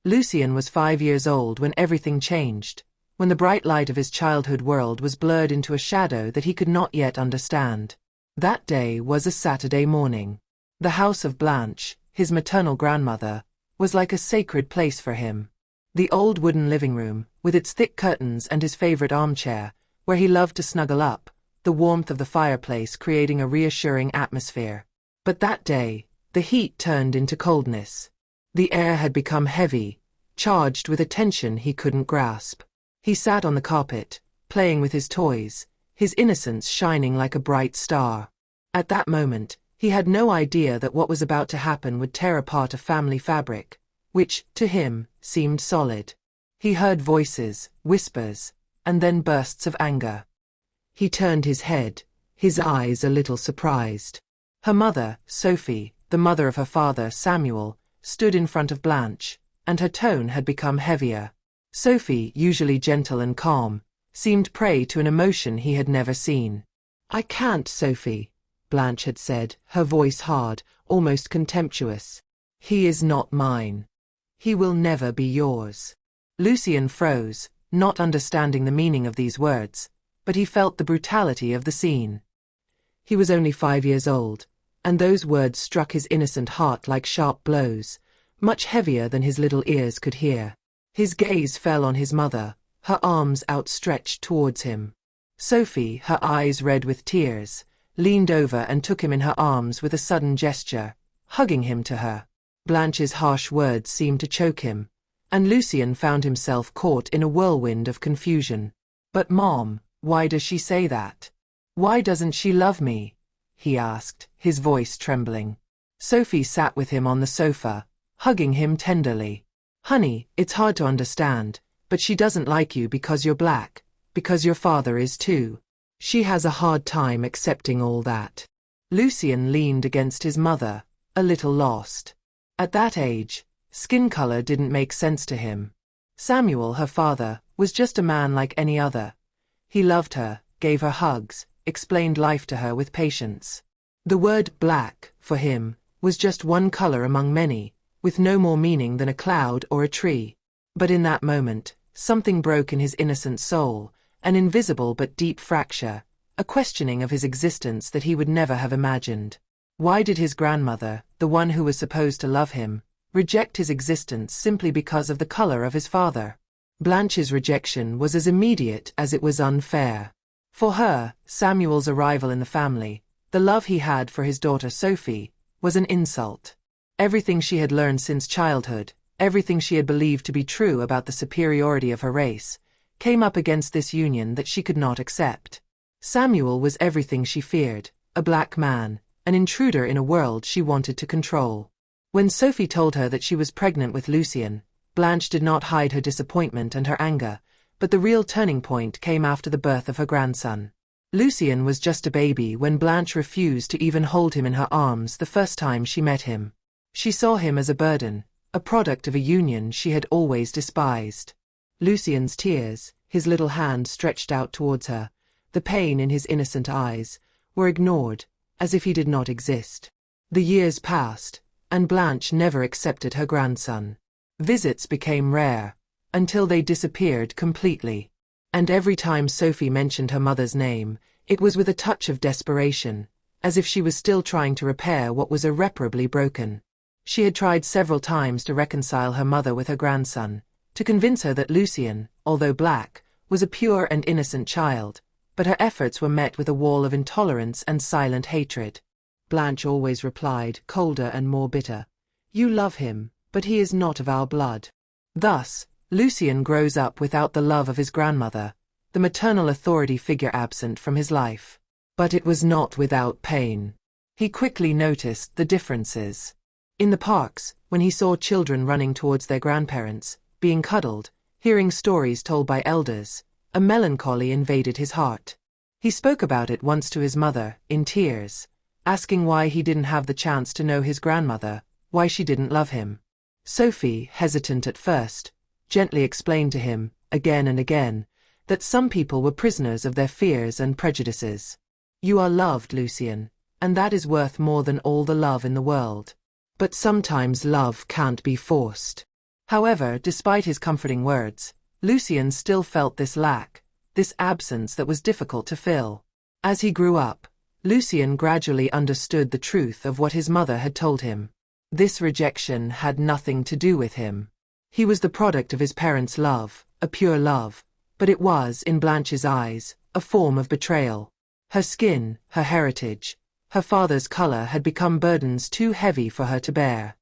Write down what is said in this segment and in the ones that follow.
Lucien was 5 years old when everything changed, when the bright light of his childhood world was blurred into a shadow that he could not yet understand. That day was a Saturday morning. The house of Blanche, his maternal grandmother, was like a sacred place for him. The old wooden living room, with its thick curtains and his favorite armchair, where he loved to snuggle up, the warmth of the fireplace creating a reassuring atmosphere. But that day, the heat turned into coldness. The air had become heavy, charged with a tension he couldn't grasp. He sat on the carpet, playing with his toys, his innocence shining like a bright star. At that moment, he had no idea that what was about to happen would tear apart a family fabric, which, to him, seemed solid. He heard voices, whispers, and then bursts of anger. He turned his head, his eyes a little surprised. Her mother, Sophie, the mother of her father, Samuel, stood in front of Blanche, and her tone had become heavier. Sophie, usually gentle and calm, seemed prey to an emotion he had never seen. "I can't, Sophie," Blanche had said, her voice hard, almost contemptuous. "He is not mine. He will never be yours." Lucien froze, not understanding the meaning of these words, but he felt the brutality of the scene. He was only 5 years old, and those words struck his innocent heart like sharp blows, much heavier than his little ears could hear. His gaze fell on his mother, her arms outstretched towards him. Sophie, her eyes red with tears, leaned over and took him in her arms with a sudden gesture, hugging him to her. Blanche's harsh words seemed to choke him, and Lucien found himself caught in a whirlwind of confusion. "But Mom, why does she say that? Why doesn't she love me?" he asked, his voice trembling. Sophie sat with him on the sofa, hugging him tenderly. "Honey, it's hard to understand, but she doesn't like you because you're black, because your father is too. She has a hard time accepting all that." Lucien leaned against his mother, a little lost. At that age, skin color didn't make sense to him. Samuel, her father, was just a man like any other. He loved her, gave her hugs, explained life to her with patience. The word black, for him, was just one color among many, with no more meaning than a cloud or a tree. But in that moment, something broke in his innocent soul, an invisible but deep fracture, a questioning of his existence that he would never have imagined. Why did his grandmother, the one who was supposed to love him, reject his existence simply because of the color of his father? Blanche's rejection was as immediate as it was unfair. For her, Samuel's arrival in the family, the love he had for his daughter Sophie, was an insult. Everything she had learned since childhood, everything she had believed to be true about the superiority of her race, came up against this union that she could not accept. Samuel was everything she feared, a black man, an intruder in a world she wanted to control. When Sophie told her that she was pregnant with Lucien, Blanche did not hide her disappointment and her anger, but the real turning point came after the birth of her grandson. Lucien was just a baby when Blanche refused to even hold him in her arms the first time she met him. She saw him as a burden, a product of a union she had always despised. Lucien's tears, his little hand stretched out towards her, the pain in his innocent eyes, were ignored, as if he did not exist. The years passed, and Blanche never accepted her grandson. Visits became rare, until they disappeared completely. And every time Sophie mentioned her mother's name, it was with a touch of desperation, as if she was still trying to repair what was irreparably broken. She had tried several times to reconcile her mother with her grandson, to convince her that Lucien, although black, was a pure and innocent child, but her efforts were met with a wall of intolerance and silent hatred. Blanche always replied, colder and more bitter, "You love him, but he is not of our blood." Thus, Lucien grows up without the love of his grandmother, the maternal authority figure absent from his life. But it was not without pain. He quickly noticed the differences. In the parks, when he saw children running towards their grandparents, being cuddled, hearing stories told by elders, a melancholy invaded his heart. He spoke about it once to his mother, in tears, asking why he didn't have the chance to know his grandmother, why she didn't love him. Sophie, hesitant at first, gently explained to him, again and again, that some people were prisoners of their fears and prejudices. "You are loved, Lucien, and that is worth more than all the love in the world. But sometimes love can't be forced. However, despite his comforting words, Lucien still felt this lack, this absence that was difficult to fill. As he grew up, Lucien gradually understood the truth of what his mother had told him. This rejection had nothing to do with him. He was the product of his parents' love, a pure love, but it was, in Blanche's eyes, a form of betrayal. Her skin, her heritage, her father's color had become burdens too heavy for her to bear.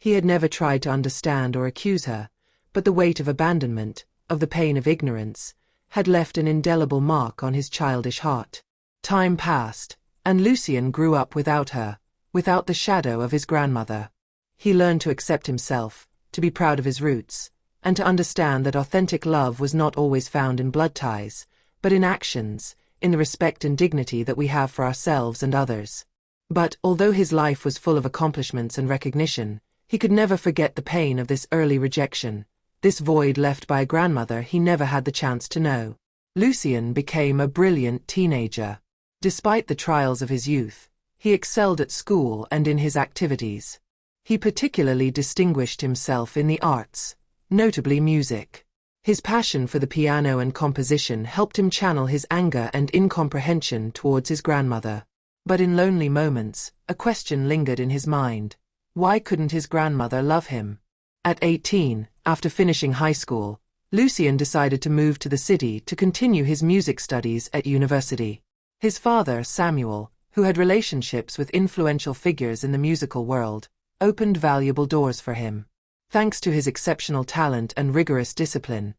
He had never tried to understand or accuse her, but the weight of abandonment, of the pain of ignorance, had left an indelible mark on his childish heart. Time passed, and Lucien grew up without her, without the shadow of his grandmother. He learned to accept himself, to be proud of his roots, and to understand that authentic love was not always found in blood ties, but in actions, in the respect and dignity that we have for ourselves and others. But, although his life was full of accomplishments and recognition, he could never forget the pain of this early rejection, this void left by a grandmother he never had the chance to know. Lucien became a brilliant teenager. Despite the trials of his youth, he excelled at school and in his activities. He particularly distinguished himself in the arts, notably music. His passion for the piano and composition helped him channel his anger and incomprehension towards his grandmother. But in lonely moments, a question lingered in his mind. Why couldn't his grandmother love him? At 18, after finishing high school, Lucien decided to move to the city to continue his music studies at university. His father, Samuel, who had relationships with influential figures in the musical world, opened valuable doors for him. Thanks to his exceptional talent and rigorous discipline,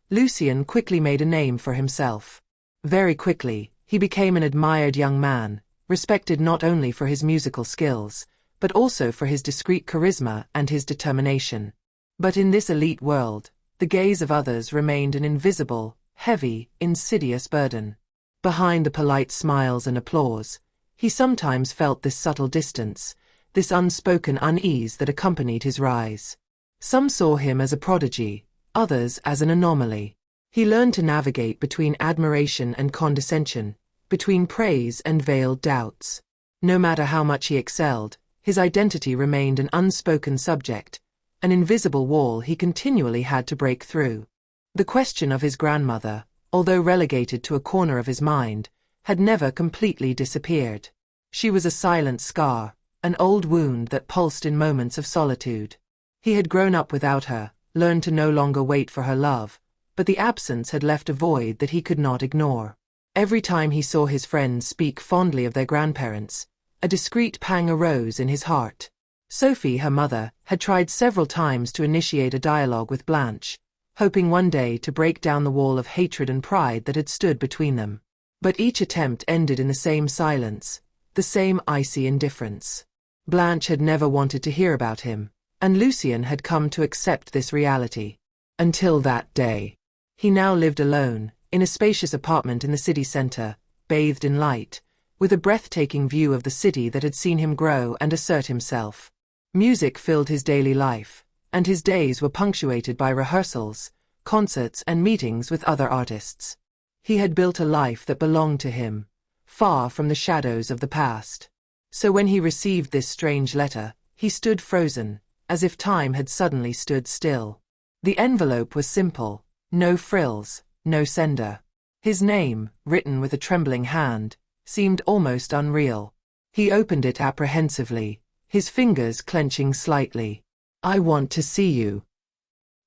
Lucien quickly made a name for himself. Very quickly, he became an admired young man, respected not only for his musical skills, but also for his discreet charisma and his determination. But in this elite world, the gaze of others remained an invisible, heavy, insidious burden. Behind the polite smiles and applause, he sometimes felt this subtle distance, this unspoken unease that accompanied his rise. Some saw him as a prodigy, others as an anomaly. He learned to navigate between admiration and condescension, between praise and veiled doubts. No matter how much he excelled, his identity remained an unspoken subject, an invisible wall he continually had to break through. The question of his grandmother, although relegated to a corner of his mind, had never completely disappeared. She was a silent scar, an old wound that pulsed in moments of solitude. He had grown up without her, learned to no longer wait for her love, but the absence had left a void that he could not ignore. Every time he saw his friends speak fondly of their grandparents, a discreet pang arose in his heart. Sophie, her mother, had tried several times to initiate a dialogue with Blanche, hoping one day to break down the wall of hatred and pride that had stood between them. But each attempt ended in the same silence, the same icy indifference. Blanche had never wanted to hear about him, and Lucien had come to accept this reality. Until that day. He now lived alone, in a spacious apartment in the city center, bathed in light, with a breathtaking view of the city that had seen him grow and assert himself. Music filled his daily life, and his days were punctuated by rehearsals, concerts and meetings with other artists. He had built a life that belonged to him, far from the shadows of the past. So when he received this strange letter, he stood frozen, as if time had suddenly stood still. The envelope was simple, no frills, no sender. His name, written with a trembling hand, seemed almost unreal. He opened it apprehensively, his fingers clenching slightly. "I want to see you."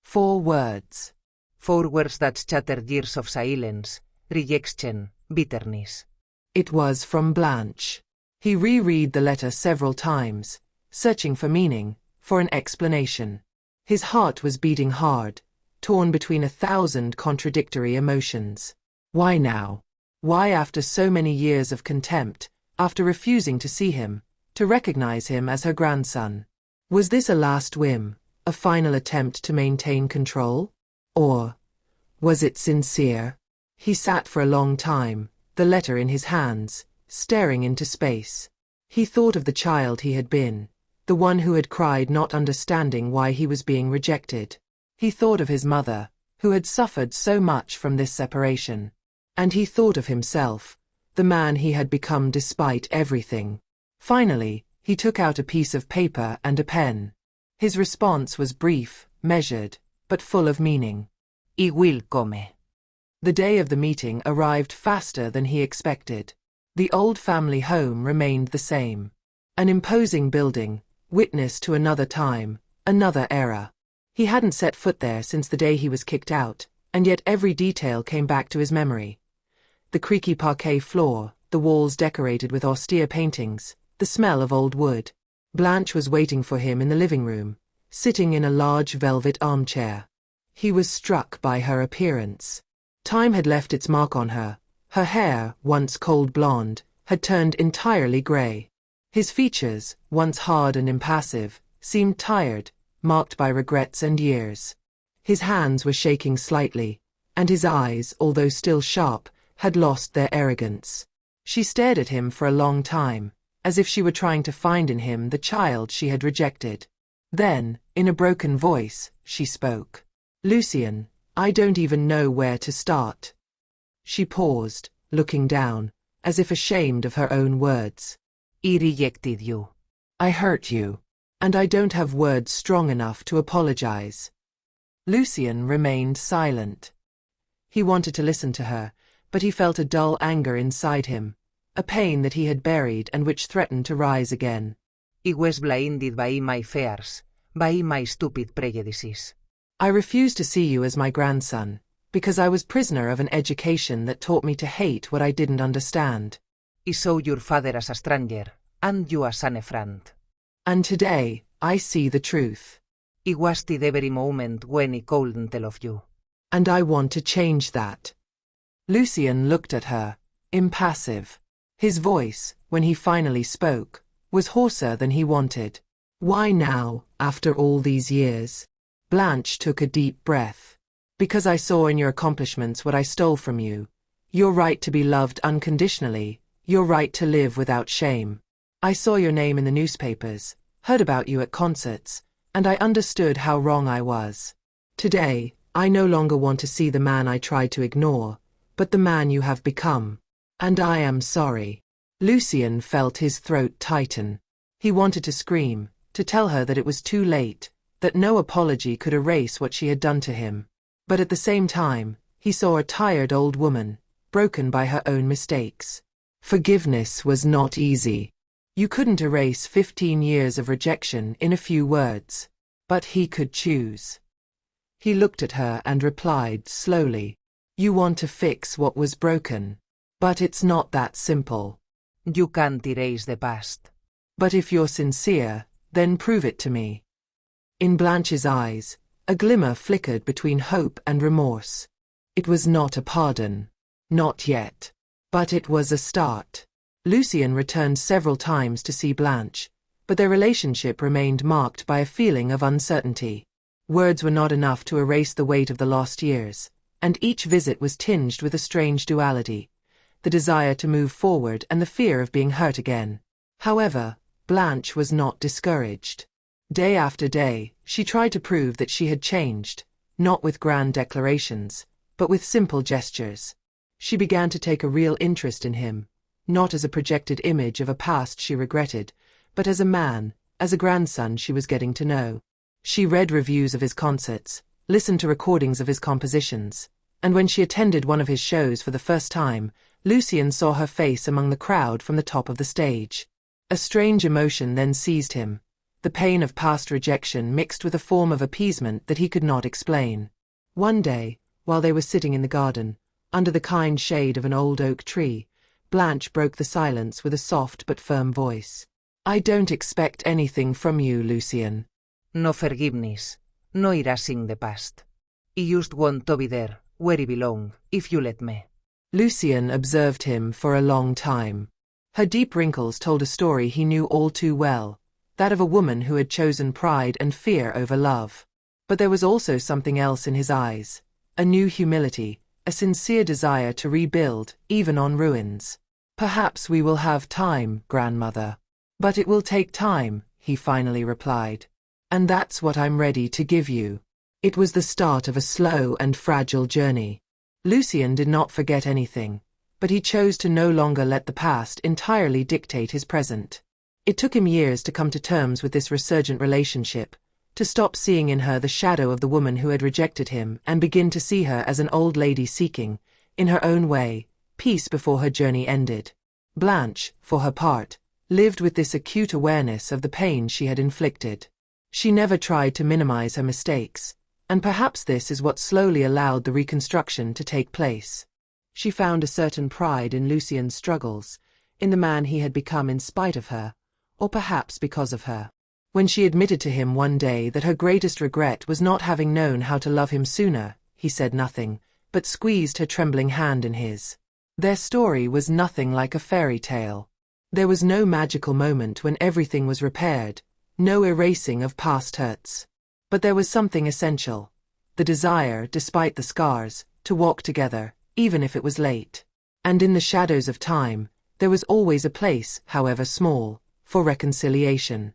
4 words. 4 words that shattered years of silence, rejection, bitterness. It was from Blanche. He reread the letter several times, searching for meaning, for an explanation. His heart was beating hard, torn between 1,000 contradictory emotions. Why now? Why, after so many years of contempt, after refusing to see him, to recognize him as her grandson? Was this a last whim, a final attempt to maintain control? Or was it sincere? He sat for a long time, the letter in his hands, staring into space. He thought of the child he had been, the one who had cried not understanding why he was being rejected. He thought of his mother, who had suffered so much from this separation. And he thought of himself, the man he had become despite everything. Finally, he took out a piece of paper and a pen. His response was brief, measured, but full of meaning. Y will come. The day of the meeting arrived faster than he expected. The old family home remained the same. An imposing building, witness to another time, another era. He hadn't set foot there since the day he was kicked out, and yet every detail came back to his memory. The creaky parquet floor, the walls decorated with austere paintings, the smell of old wood. Blanche was waiting for him in the living room, sitting in a large velvet armchair. He was struck by her appearance. Time had left its mark on her. Her hair, once cold blonde, had turned entirely grey. His features, once hard and impassive, seemed tired, marked by regrets and years. His hands were shaking slightly, and his eyes, although still sharp, had lost their arrogance. She stared at him for a long time, as if she were trying to find in him the child she had rejected. Then, in a broken voice, she spoke. "Lucien, I don't even know where to start." She paused, looking down, as if ashamed of her own words. I rejected you. I hurt you, and I don't have words strong enough to apologize. Lucien remained silent. He wanted to listen to her, but he felt a dull anger inside him, a pain that he had buried and which threatened to rise again. I was blinded by my fears, by my stupid prejudices. I refused to see you as my grandson, because I was prisoner of an education that taught me to hate what I didn't understand. I saw your father as a stranger, and you as an friend. And today, I see the truth. I was the very moment when I couldn't tell of you. And I want to change that. Lucien looked at her, impassive. His voice, when he finally spoke, was hoarser than he wanted. Why now, after all these years? Blanche took a deep breath. Because I saw in your accomplishments what I stole from you. Your right to be loved unconditionally, your right to live without shame. I saw your name in the newspapers, heard about you at concerts, and I understood how wrong I was. Today, I no longer want to see the man I tried to ignore, but the man you have become. And I am sorry. Lucien felt his throat tighten. He wanted to scream, to tell her that it was too late, that no apology could erase what she had done to him. But at the same time, he saw a tired old woman, broken by her own mistakes. Forgiveness was not easy. You couldn't erase 15 years of rejection in a few words. But he could choose. He looked at her and replied slowly. You want to fix what was broken. But it's not that simple. You can't erase the past. But if you're sincere, then prove it to me. In Blanche's eyes, a glimmer flickered between hope and remorse. It was not a pardon. Not yet. But it was a start. Lucien returned several times to see Blanche, but their relationship remained marked by a feeling of uncertainty. Words were not enough to erase the weight of the lost years, and each visit was tinged with a strange duality, the desire to move forward and the fear of being hurt again. However, Blanche was not discouraged. Day after day, she tried to prove that she had changed, not with grand declarations, but with simple gestures. She began to take a real interest in him, not as a projected image of a past she regretted, but as a man, as a grandson she was getting to know. She read reviews of his concerts, listened to recordings of his compositions, and when she attended one of his shows for the first time, Lucien saw her face among the crowd from the top of the stage. A strange emotion then seized him, the pain of past rejection mixed with a form of appeasement that he could not explain. One day, while they were sitting in the garden, under the kind shade of an old oak tree, Blanche broke the silence with a soft but firm voice. I don't expect anything from you, Lucien. No forgiveness, no erasing the past. I just want to be there, where I belong, if you let me. Lucien observed him for a long time. Her deep wrinkles told a story he knew all too well, that of a woman who had chosen pride and fear over love. But there was also something else in his eyes, a new humility, a sincere desire to rebuild, even on ruins. Perhaps we will have time, grandmother. But it will take time, he finally replied. And that's what I'm ready to give you. It was the start of a slow and fragile journey. Lucien did not forget anything, but he chose to no longer let the past entirely dictate his present. It took him years to come to terms with this resurgent relationship, to stop seeing in her the shadow of the woman who had rejected him and begin to see her as an old lady seeking, in her own way, peace before her journey ended. Blanche, for her part, lived with this acute awareness of the pain she had inflicted. She never tried to minimize her mistakes, and perhaps this is what slowly allowed the reconstruction to take place. She found a certain pride in Lucien's struggles, in the man he had become in spite of her, or perhaps because of her. When she admitted to him one day that her greatest regret was not having known how to love him sooner, he said nothing, but squeezed her trembling hand in his. Their story was nothing like a fairy tale. There was no magical moment when everything was repaired, no erasing of past hurts. But there was something essential: the desire, despite the scars, to walk together, even if it was late. And in the shadows of time, there was always a place, however small, for reconciliation.